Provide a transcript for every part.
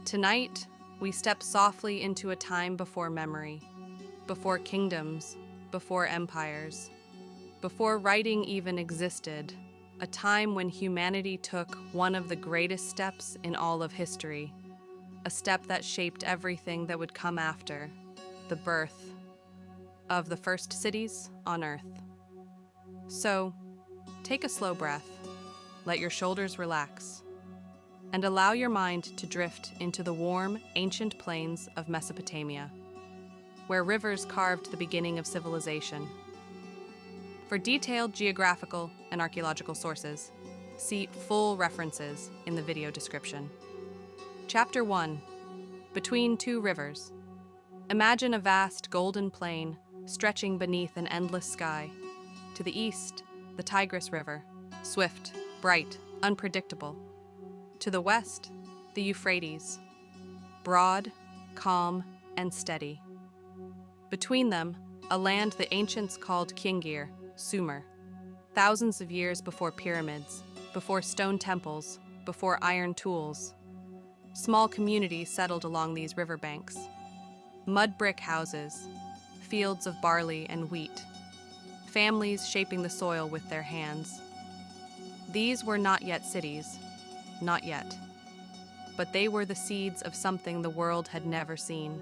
Tonight, we step softly into a time before memory, before kingdoms, before empires, before writing even existed, a time when humanity took one of the greatest steps in all of history, a step that shaped everything that would come after, the birth of the first cities on Earth. So, take a slow breath, let your shoulders relax, and allow your mind to drift into the warm, ancient plains of Mesopotamia, where rivers carved the beginning of civilization. For detailed geographical and archaeological sources, see full references in the video description. Chapter 1. Between Two Rivers. Imagine a vast golden plain stretching beneath an endless sky. To the east, the Tigris River, swift, bright, unpredictable. To the west, the Euphrates, broad, calm, and steady. Between them, a land the ancients called Kingir, Sumer, thousands of years before pyramids, before stone temples, before iron tools. Small communities settled along these riverbanks. Mud brick houses, fields of barley and wheat, families shaping the soil with their hands. These were not yet cities, not yet. But they were the seeds of something the world had never seen.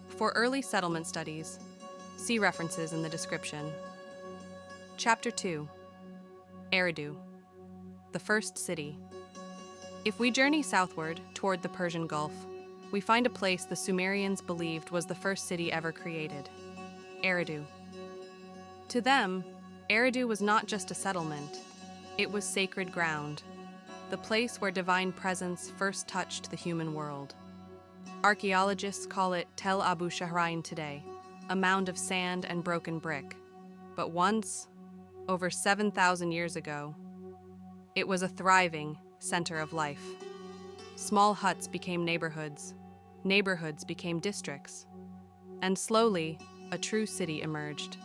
For early settlement studies, see references in the description. Chapter 2. Eridu, the first city. If we journey southward toward the Persian Gulf, we find a place the Sumerians believed was the first city ever created, Eridu. To them, Eridu was not just a settlement, it was sacred ground, the place where divine presence first touched the human world. Archaeologists call it Tel Abu Shahrain today, a mound of sand and broken brick. But once, over 7,000 years ago, it was a thriving center of life. Small huts became neighborhoods, neighborhoods became districts, and slowly, a true city emerged.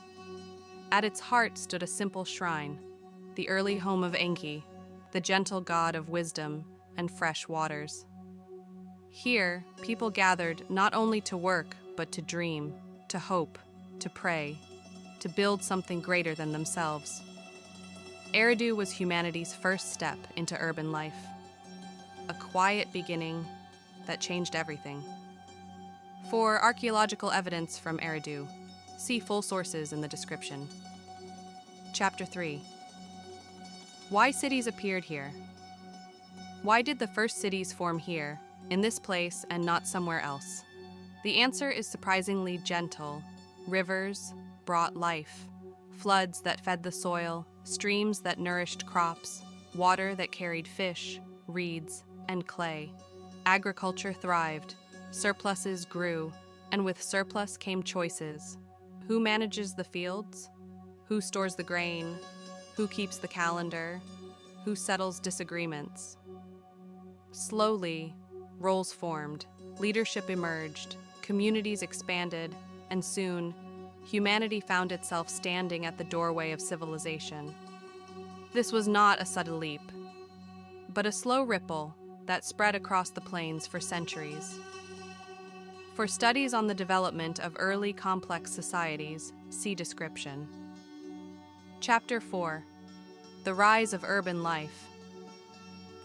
At its heart stood a simple shrine, the early home of Enki, the gentle god of wisdom and fresh waters. Here, people gathered not only to work, but to dream, to hope, to pray, to build something greater than themselves. Eridu was humanity's first step into urban life, a quiet beginning that changed everything. For archaeological evidence from Eridu, see full sources in the description. Chapter 3. Why cities appeared here. Why did the first cities form here, in this place and not somewhere else? The answer is surprisingly gentle. Rivers brought life, floods that fed the soil, streams that nourished crops, water that carried fish, reeds, and clay. Agriculture thrived, surpluses grew, and with surplus came choices. Who manages the fields? Who stores the grain? Who keeps the calendar? Who settles disagreements? Slowly, roles formed, leadership emerged, communities expanded, and soon, humanity found itself standing at the doorway of civilization. This was not a sudden leap, but a slow ripple that spread across the plains for centuries. For studies on the development of early complex societies, see description. Chapter 4. The Rise of Urban Life.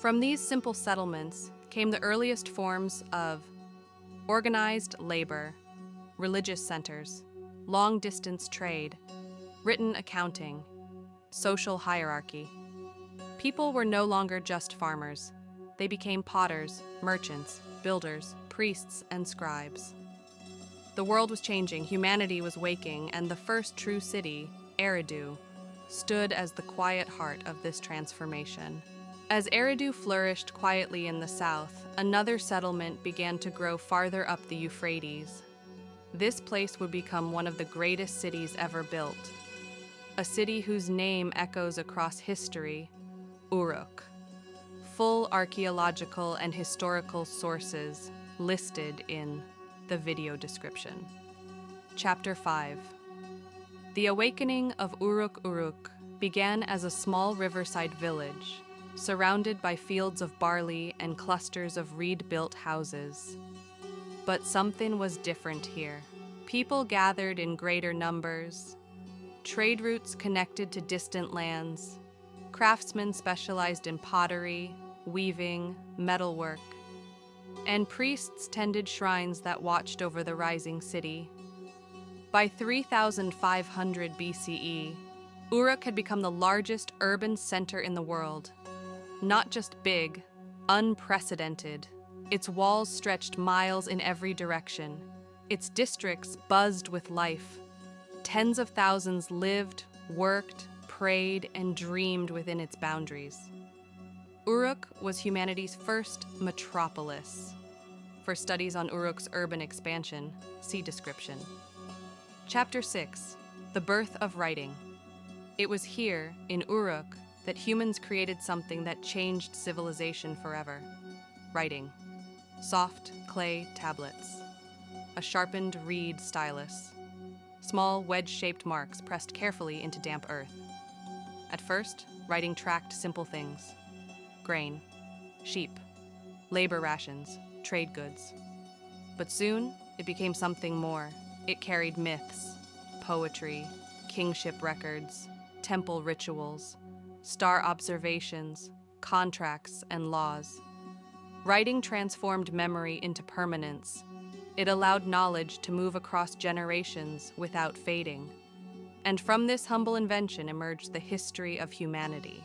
From these simple settlements came the earliest forms of organized labor, religious centers, long-distance trade, written accounting, social hierarchy. People were no longer just farmers. They became potters, merchants, builders, priests, and scribes. The world was changing, humanity was waking, and the first true city, Eridu, stood as the quiet heart of this transformation. As Eridu flourished quietly in the south, another settlement began to grow farther up the Euphrates. This place would become one of the greatest cities ever built, a city whose name echoes across history, Uruk. Full archaeological and historical sources listed in the video description. Chapter 5. The awakening of Uruk began as a small riverside village, surrounded by fields of barley and clusters of reed-built houses. But something was different here. People gathered in greater numbers, trade routes connected to distant lands, craftsmen specialized in pottery, weaving, metalwork, and priests tended shrines that watched over the rising city. By 3500 BCE, Uruk had become the largest urban center in the world. Not just big, unprecedented. Its walls stretched miles in every direction. Its districts buzzed with life. Tens of thousands lived, worked, prayed, and dreamed within its boundaries. Uruk was humanity's first metropolis. For studies on Uruk's urban expansion, see description. Chapter 6. The Birth of Writing. It was here, in Uruk, that humans created something that changed civilization forever. Writing. Soft clay tablets. A sharpened reed stylus. Small wedge-shaped marks pressed carefully into damp earth. At first, writing tracked simple things. Grain, sheep, labor rations, trade goods. But soon, it became something more. It carried myths, poetry, kingship records, temple rituals, star observations, contracts, and laws. Writing transformed memory into permanence. It allowed knowledge to move across generations without fading. And from this humble invention emerged the history of humanity.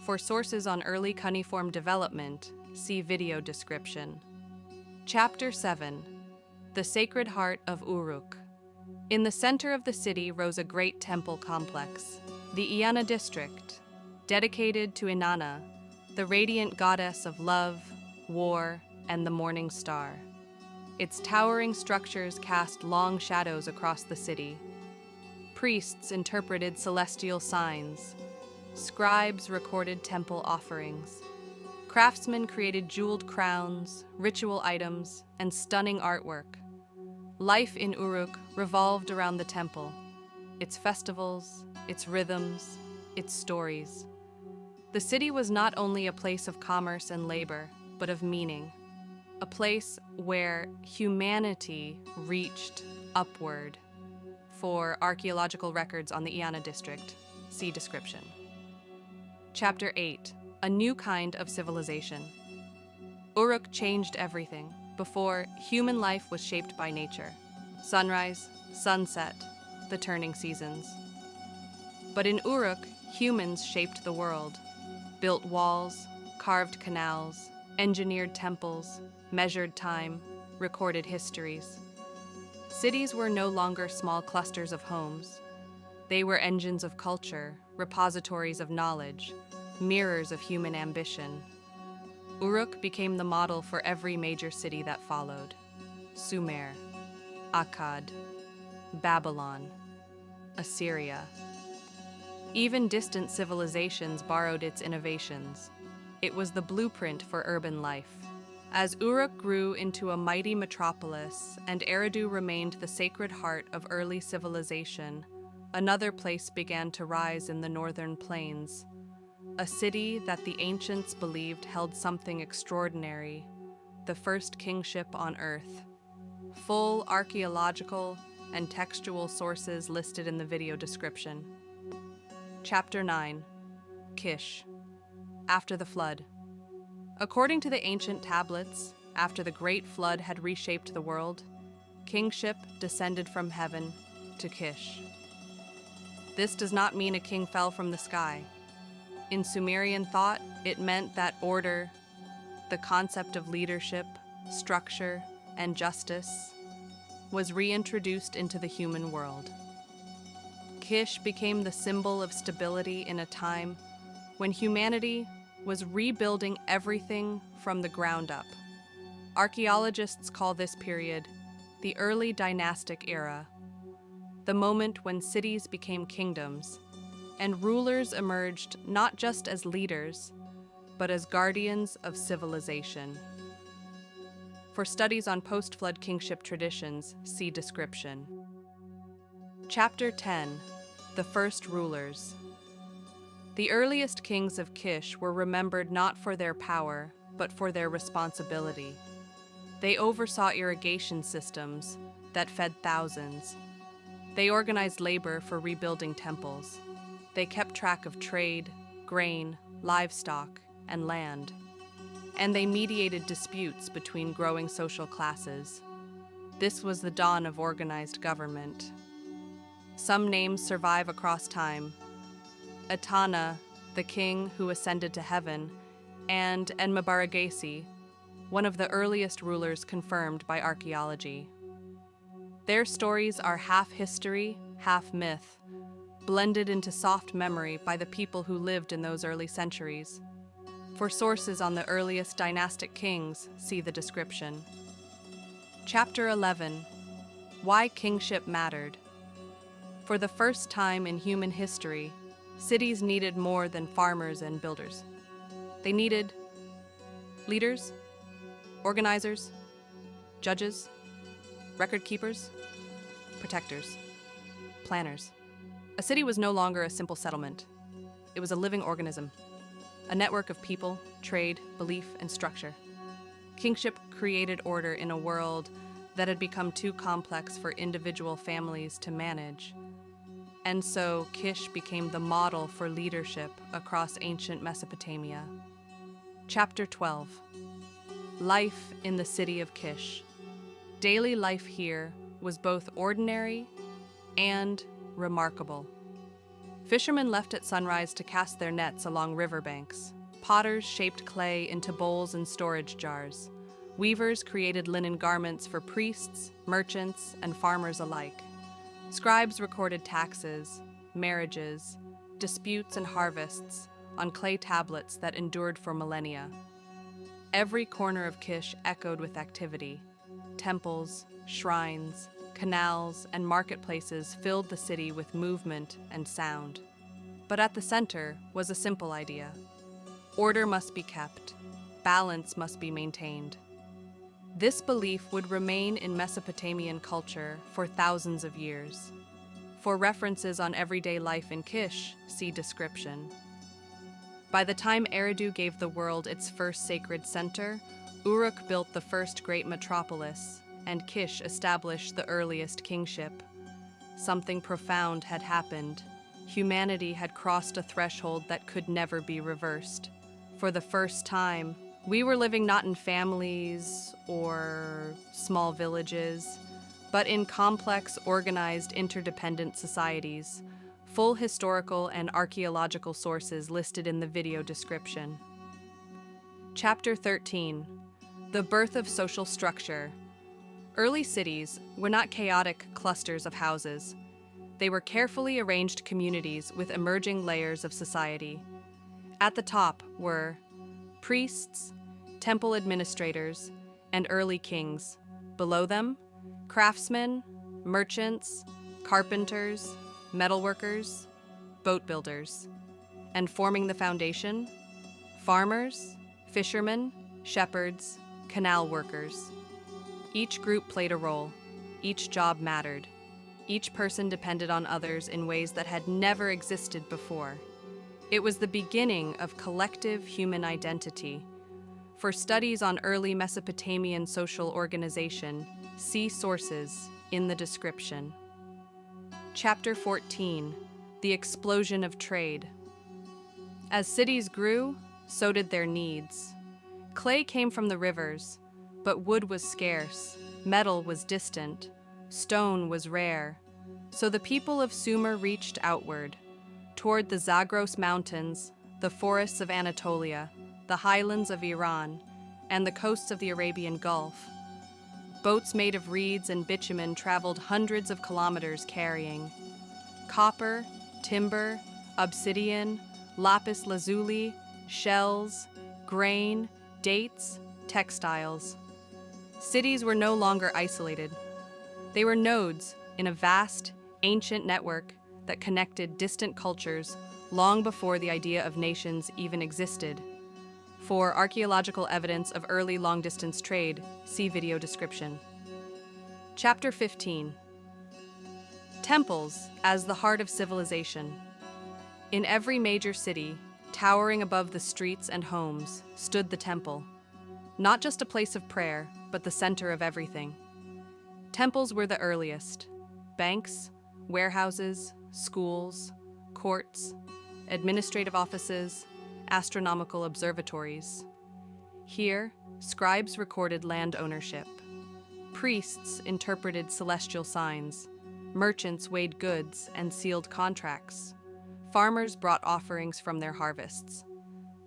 For sources on early cuneiform development, see video description. Chapter 7. The Sacred Heart of Uruk. In the center of the city rose a great temple complex, the Inanna district, dedicated to Inanna, the radiant goddess of love, war, and the morning star. Its towering structures cast long shadows across the city. Priests interpreted celestial signs. Scribes recorded temple offerings. Craftsmen created jeweled crowns, ritual items, and stunning artwork. Life in Uruk revolved around the temple, its festivals, its rhythms, its stories. The city was not only a place of commerce and labor, but of meaning. A place where humanity reached upward. For archaeological records on the Inanna district, see description. Chapter 8. A new kind of civilization. Uruk changed everything. Before, human life was shaped by nature. Sunrise, sunset, the turning seasons. But in Uruk, humans shaped the world. Built walls, carved canals, engineered temples, measured time, recorded histories. Cities were no longer small clusters of homes. They were engines of culture, repositories of knowledge, mirrors of human ambition. Uruk became the model for every major city that followed. Sumer, Akkad, Babylon, Assyria. Even distant civilizations borrowed its innovations. It was the blueprint for urban life. As Uruk grew into a mighty metropolis and Eridu remained the sacred heart of early civilization, another place began to rise in the northern plains. A city that the ancients believed held something extraordinary, the first kingship on earth. Full archaeological and textual sources listed in the video description. Chapter 9. Kish. After the flood. According to the ancient tablets, after the great flood had reshaped the world, kingship descended from heaven to Kish. This does not mean a king fell from the sky. In Sumerian thought, it meant that order, the concept of leadership, structure, and justice, was reintroduced into the human world. Kish became the symbol of stability in a time when humanity was rebuilding everything from the ground up. Archaeologists call this period the early dynastic era, the moment when cities became kingdoms, and rulers emerged not just as leaders, but as guardians of civilization. For studies on post-flood kingship traditions, see description. Chapter 10. The First Rulers. The earliest kings of Kish were remembered not for their power, but for their responsibility. They oversaw irrigation systems that fed thousands. They organized labor for rebuilding temples. They kept track of trade, grain, livestock, and land. And they mediated disputes between growing social classes. This was the dawn of organized government. Some names survive across time. Etana, the king who ascended to heaven, and Enmebaragesi, one of the earliest rulers confirmed by archaeology. Their stories are half history, half myth, blended into soft memory by the people who lived in those early centuries. For sources on the earliest dynastic kings, see the description. Chapter 11. Why Kingship Mattered. For the first time in human history, cities needed more than farmers and builders. They needed leaders, organizers, judges, record keepers, protectors, planners. A city was no longer a simple settlement. It was a living organism, a network of people, trade, belief, and structure. Kingship created order in a world that had become too complex for individual families to manage. And so Kish became the model for leadership across ancient Mesopotamia. Chapter 12. Life in the city of Kish. Daily life here was both ordinary and remarkable. Fishermen left at sunrise to cast their nets along riverbanks. Potters shaped clay into bowls and storage jars. Weavers created linen garments for priests, merchants, and farmers alike. Scribes recorded taxes, marriages, disputes, and harvests on clay tablets that endured for millennia. Every corner of Kish echoed with activity. Temples, shrines, canals, and marketplaces filled the city with movement and sound. But at the center was a simple idea. Order must be kept. Balance must be maintained. This belief would remain in Mesopotamian culture for thousands of years. For references on everyday life in Kish, see description. By the time Eridu gave the world its first sacred center, Uruk built the first great metropolis, and Kish established the earliest kingship. Something profound had happened. Humanity had crossed a threshold that could never be reversed. For the first time, we were living not in families or small villages, but in complex, organized, interdependent societies. Full historical and archaeological sources listed in the video description. Chapter 13. The birth of social structure. Early cities were not chaotic clusters of houses. They were carefully arranged communities with emerging layers of society. At the top were priests, temple administrators, and early kings. Below them, craftsmen, merchants, carpenters, metalworkers, boat builders. And forming the foundation, farmers, fishermen, shepherds, canal workers. Each group played a role. Each job mattered. Each person depended on others in ways that had never existed before. It was the beginning of collective human identity. For studies on early Mesopotamian social organization, see sources in the description. Chapter 14. The explosion of trade. As cities grew, so did their needs. Clay came from the rivers, but wood was scarce, metal was distant, stone was rare. So the people of Sumer reached outward, toward the Zagros Mountains, the forests of Anatolia, the highlands of Iran, and the coasts of the Arabian Gulf. Boats made of reeds and bitumen traveled hundreds of kilometers carrying copper, timber, obsidian, lapis lazuli, shells, grain, dates, textiles. Cities were no longer isolated. They were nodes in a vast, ancient network that connected distant cultures long before the idea of nations even existed. For archaeological evidence of early long-distance trade, see video description. Chapter 15. Temples as the heart of civilization. In every major city, towering above the streets and homes, stood the temple. Not just a place of prayer, but the center of everything. Temples were the earliest. Banks, warehouses, schools, courts, administrative offices, astronomical observatories. Here, scribes recorded land ownership. Priests interpreted celestial signs. Merchants weighed goods and sealed contracts. Farmers brought offerings from their harvests.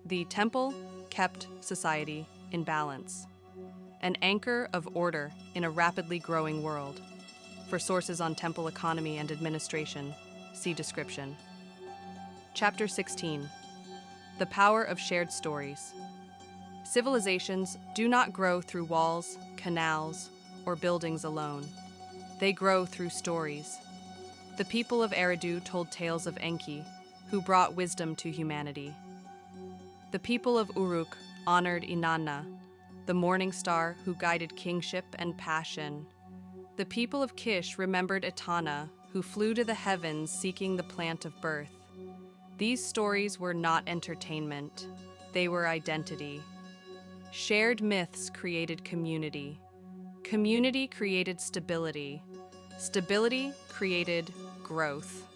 The temple kept society in balance, an anchor of order in a rapidly growing world. For sources on temple economy and administration, see description. Chapter 16. The power of shared stories. Civilizations do not grow through walls, canals, or buildings alone. They grow through stories. The people of Eridu told tales of Enki, who brought wisdom to humanity. The people of Uruk honored Inanna, the morning star who guided kingship and passion. The people of Kish remembered Etana, who flew to the heavens seeking the plant of birth. These stories were not entertainment. They were identity. Shared myths created community. Community created stability. Stability created growth.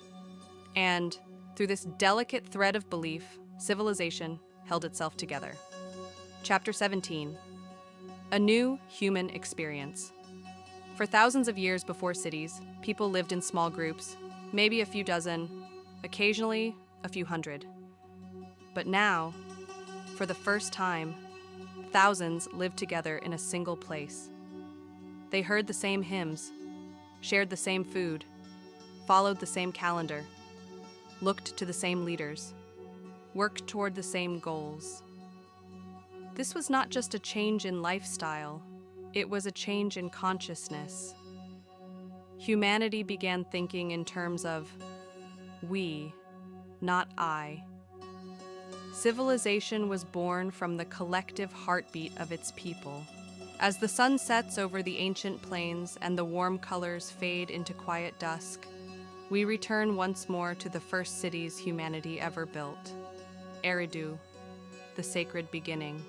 And through this delicate thread of belief, civilization held itself together. Chapter 17. A new human experience. For thousands of years before cities, people lived in small groups, maybe a few dozen, occasionally a few hundred. But now, for the first time, thousands lived together in a single place. They heard the same hymns, shared the same food, followed the same calendar, looked to the same leaders, worked toward the same goals. This was not just a change in lifestyle, it was a change in consciousness. Humanity began thinking in terms of we, not I. Civilization was born from the collective heartbeat of its people. As the sun sets over the ancient plains and the warm colors fade into quiet dusk, we return once more to the first cities humanity ever built. Eridu, the sacred beginning.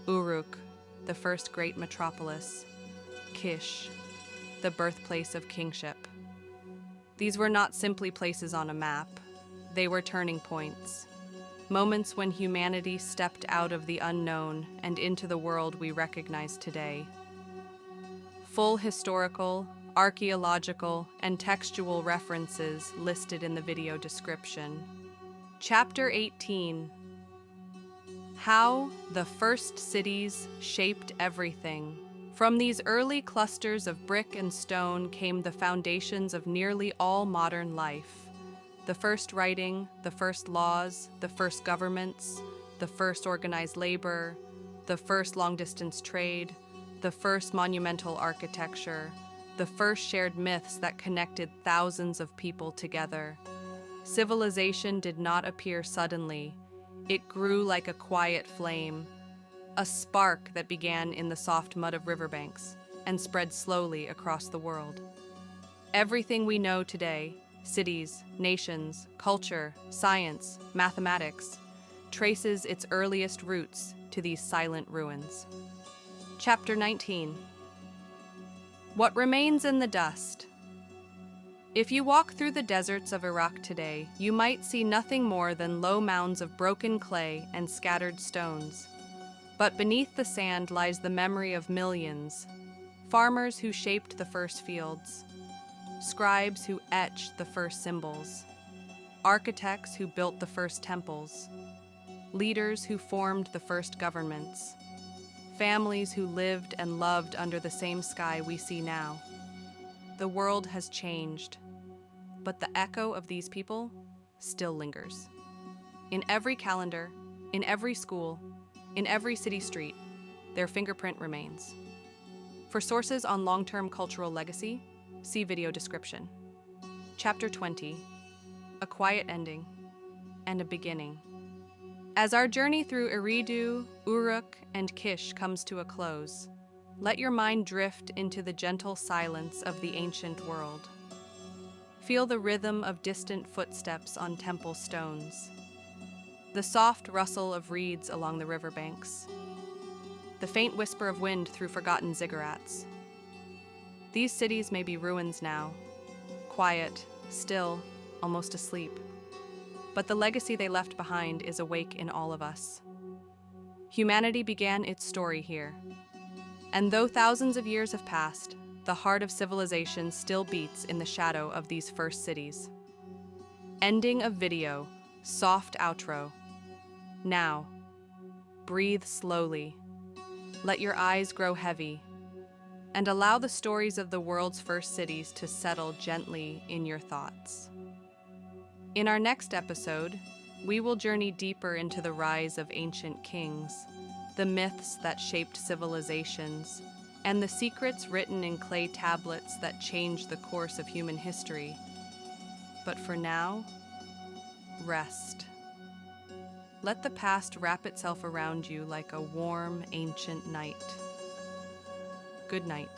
Uruk, the first great metropolis. Kish, the birthplace of kingship. These were not simply places on a map. They were turning points. Moments when humanity stepped out of the unknown and into the world we recognize today. Full historical, archaeological, and textual references listed in the video description. Chapter 18. How the first cities shaped everything. From these early clusters of brick and stone came the foundations of nearly all modern life. The first writing, the first laws, the first governments, the first organized labor, the first long-distance trade, the first monumental architecture, the first shared myths that connected thousands of people together. Civilization did not appear suddenly. It grew like a quiet flame, a spark that began in the soft mud of riverbanks and spread slowly across the world. Everything we know today, cities, nations, culture, science, mathematics, traces its earliest roots to these silent ruins. Chapter 19. What remains in the dust? If you walk through the deserts of Iraq today, you might see nothing more than low mounds of broken clay and scattered stones. But beneath the sand lies the memory of millions, farmers who shaped the first fields, scribes who etched the first symbols, architects who built the first temples, leaders who formed the first governments, families who lived and loved under the same sky we see now. The world has changed, but the echo of these people still lingers. In every calendar, in every school, in every city street, their fingerprint remains. For sources on long-term cultural legacy, see video description. Chapter 20. A quiet ending and a beginning. As our journey through Eridu, Uruk, and Kish comes to a close, let your mind drift into the gentle silence of the ancient world. Feel the rhythm of distant footsteps on temple stones, the soft rustle of reeds along the riverbanks, the faint whisper of wind through forgotten ziggurats. These cities may be ruins now, quiet, still, almost asleep. But the legacy they left behind is awake in all of us. Humanity began its story here. And though thousands of years have passed, the heart of civilization still beats in the shadow of these first cities. Ending of video, soft outro. Now, breathe slowly. Let your eyes grow heavy, and allow the stories of the world's first cities to settle gently in your thoughts. In our next episode, we will journey deeper into the rise of ancient kings, the myths that shaped civilizations, and the secrets written in clay tablets that changed the course of human history. But for now, rest. Let the past wrap itself around you like a warm, ancient night. Good night.